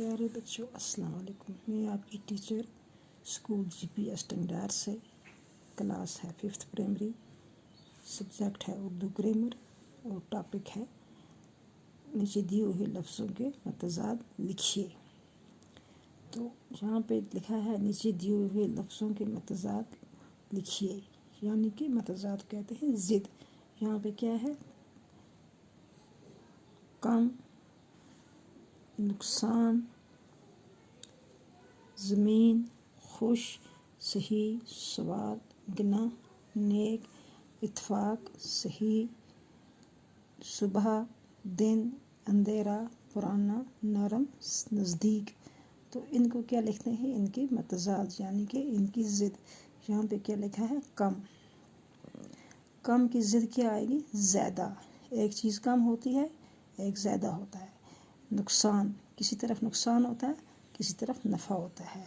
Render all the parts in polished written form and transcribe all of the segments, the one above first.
پیارے بچوں السلام علیکم. میں آپ کی ٹیچر اسکول GPS ٹنگڈار سے. کلاس ہے 5th پرائمری. سبجیکٹ ہے اردو گرامر اور ٹاپک ہے نیچے دیے ہوئے لفظوں کے متضاد لکھیے. تو یہاں پہ لکھا ہے نیچے دیے ہوئے لفظوں کے متضاد لکھیے، یعنی کہ متضاد کہتے ہیں ضد. یہاں پہ کیا ہے؟ کم، نقصان، زمین، خوش، صحیح، سوال، گناہ، نیک، اتفاق، صحیح، صبح، دن، اندھیرا، پرانا، نرم، نزدیک. تو ان کو کیا لکھتے ہیں؟ ان کے متضاد یعنی کہ ان کی ضد. یہاں پہ کیا لکھا ہے؟ کم. کم کی ضد کیا آئے گی؟ زیادہ. ایک چیز کم ہوتی ہے، ایک زیادہ ہوتا ہے. نقصان، کسی طرف نقصان ہوتا ہے، کسی طرف نفع ہوتا ہے.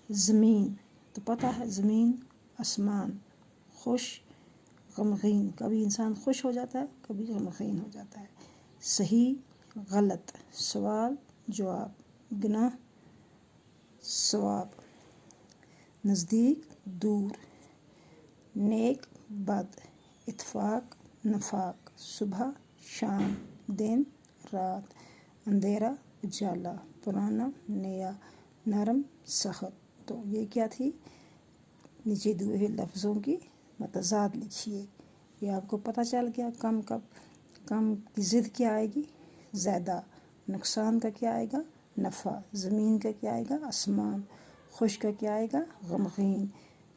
زمین تو پتہ ہے، زمین، آسمان. خوش، غمگین، کبھی انسان خوش ہو جاتا ہے، کبھی غمگین ہو جاتا ہے. صحیح، غلط. سوال، جواب. گناہ، ثواب. نزدیک، دور. نیک، بد. اتفاق، نفاق. صبح، شام. دن، رات. اندھیرا، اجالا. پرانا، نیا. نرم، سخت. تو یہ کیا تھی؟ نیچے دیے ہوئے لفظوں کی متضاد لکھیے. یہ آپ کو پتہ چل گیا. کم کی ضد کیا آئے گی؟ زیادہ. نقصان کا کیا آئے گا؟ نفع. زمین کا کیا آئے گا؟ آسمان. خوش کا کیا آئے گا؟ غمگین.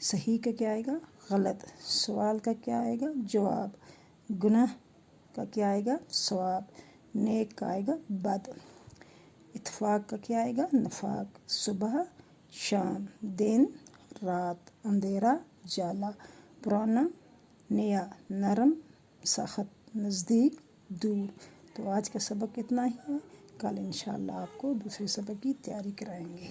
صحیح کا کیا آئے گا؟ غلط. سوال کا کیا آئے گا؟ جواب. گناہ کا کیا آئے گا؟ ثواب. نیک کا آئے گا؟ بد. اتفاق کا کیا آئے گا؟ نفاق. صبح، شام. دن، رات. اندھیرا، اجالا. پرانا، نیا. نرم، سخت. نزدیک، دور. تو آج کا سبق اتنا ہی ہے. کل انشاءاللہ آپ کو دوسرے سبق کی تیاری کرائیں گے.